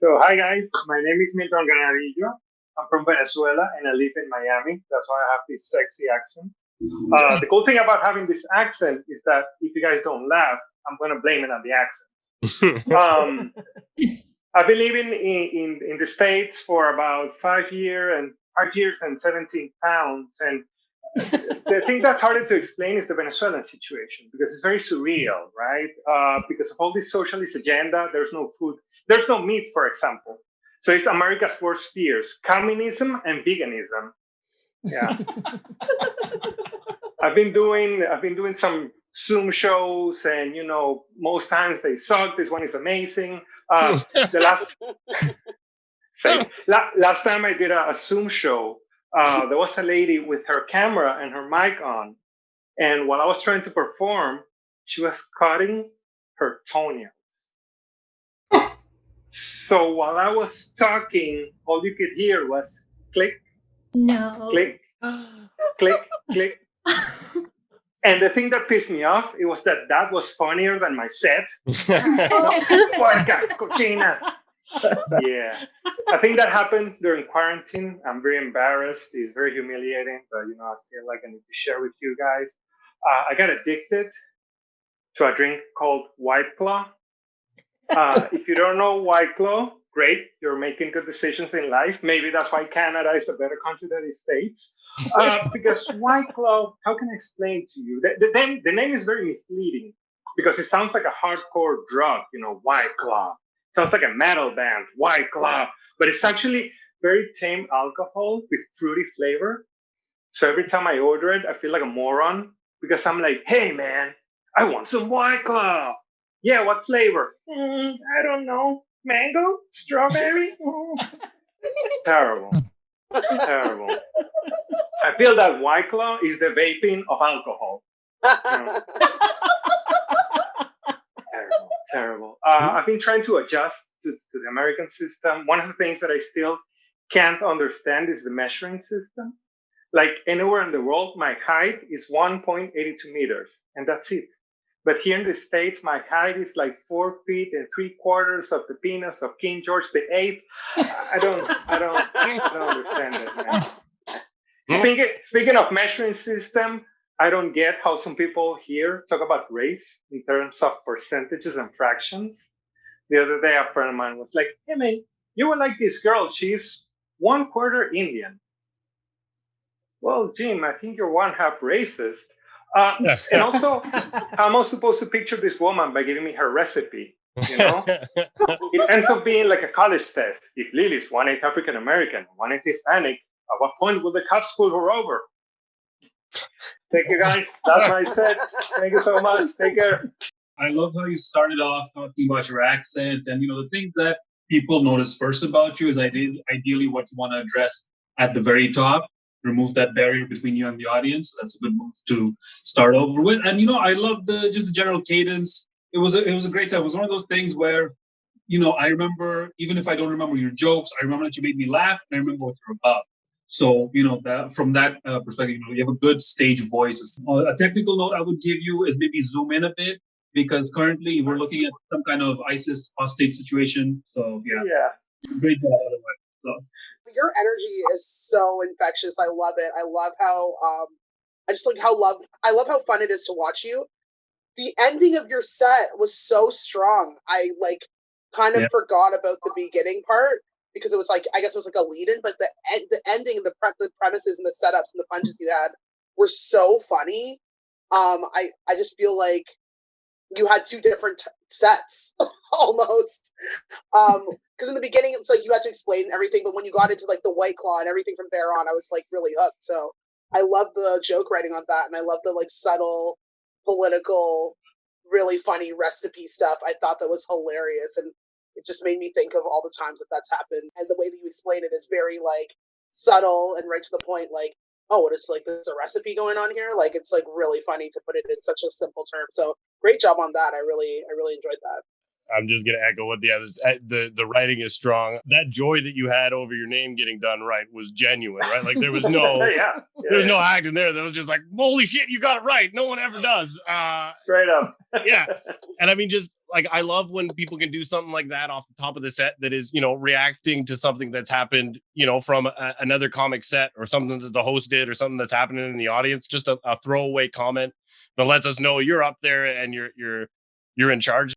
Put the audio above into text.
So, hi guys, my name is Milton Granadillo. I'm from Venezuela and I live in Miami. That's why I have this sexy accent. The cool thing about having this accent is that if you guys don't laugh, I'm going to blame it on the accent. Um, I've been living in the States for about 5 years and 17 pounds. And the thing that's harder to explain is the Venezuelan situation because it's very surreal, right? Because of all this socialist agenda, there's no food, there's no meat, for example. So it's America's worst fears: communism and veganism. Yeah, I've been doing some Zoom shows, and most times they suck. This one is amazing. The last last time I did a Zoom show, there was a lady with her camera and her mic on. And while I was trying to perform, she was cutting her toenails. So while I was talking, all you could hear was click, No. click, click, click. And the thing that pissed me off, it was that was funnier than my set. Puerca, cochina. Yeah. I think that happened during quarantine. I'm very embarrassed. It's very humiliating, but I feel like I need to share with you guys. I got addicted to a drink called White Claw. If you don't know White Claw, great, you're making good decisions in life. Maybe that's why Canada is a better country than the States. Because White Claw, how can I explain to you? The name is very misleading because it sounds like a hardcore drug, White Claw. Sounds like a metal band, White Claw. But it's actually very tame alcohol with fruity flavor. So every time I order it, I feel like a moron because I'm like, hey, man, I want some White Claw. Yeah, what flavor? I don't know. Mango? Strawberry? Terrible. Terrible. I feel that White Claw is the vaping of alcohol. Terrible. Terrible. I've been trying to adjust to the American system. One of the things that I still can't understand is the measuring system. Like anywhere in the world, my height is 1.82 meters, and that's it. But here in the States, my height is like 4 feet and 3/4 of the penis of King George the Eighth. I don't understand it, man. Speaking of measuring system, I don't get how some people here talk about race in terms of percentages and fractions. The other day, a friend of mine was like, "Hey, man, you were like this girl. She's 1/4 Indian." Well, Jim, I think you're one half racist. And also, how am I supposed to picture this woman by giving me her recipe? It ends up being like a college test. If Lily's 1/8 African American, 1/8 Hispanic, at what point will the cops pull her over? Thank you, guys. That's my set. Thank you so much. Take care. I love how you started off talking about your accent, and the thing that people notice first about you is ideally what you want to address at the very top. Remove that barrier between you and the audience. That's a good move to start over with. And I love just the general cadence. It was a great set. It was one of those things where I remember, even if I don't remember your jokes, I remember that you made me laugh, and I remember what you're about. So that from that perspective, you have a good stage voice. A technical note I would give you is maybe zoom in a bit, because currently we're looking at some kind of ISIS hostage situation. So Yeah. great job otherwise. So. Your energy is so infectious. I love it. I love how I love how fun it is to watch you. The ending of your set was so strong. I kind of forgot about the beginning part because it was like, I guess it was like a lead-in, but the ending, the premises and the setups and the punches you had were so funny. I just feel like you had two different sets almost. Because in the beginning, it's like you had to explain everything, but when you got into like the White Claw and everything from there on, I was like really hooked. So I love the joke writing on that, and I love the like subtle political, really funny recipe stuff. I thought that was hilarious, and it just made me think of all the times that's happened. And the way that you explain it is very like subtle and right to the point. Like, oh, what is like there's a recipe going on here? Like it's like really funny to put it in such a simple term. So great job on that. I really enjoyed that. I'm just gonna echo what the others. The writing is strong. That joy that you had over your name getting done right was genuine, right? Like there was no, there was no acting there. There was just like, holy shit, you got it right. No one ever does. Straight up. Yeah, and I mean, just like I love when people can do something like that off the top of the set. That is, reacting to something that's happened, from another comic set or something that the host did or something that's happening in the audience. Just a throwaway comment that lets us know you're up there and you're in charge.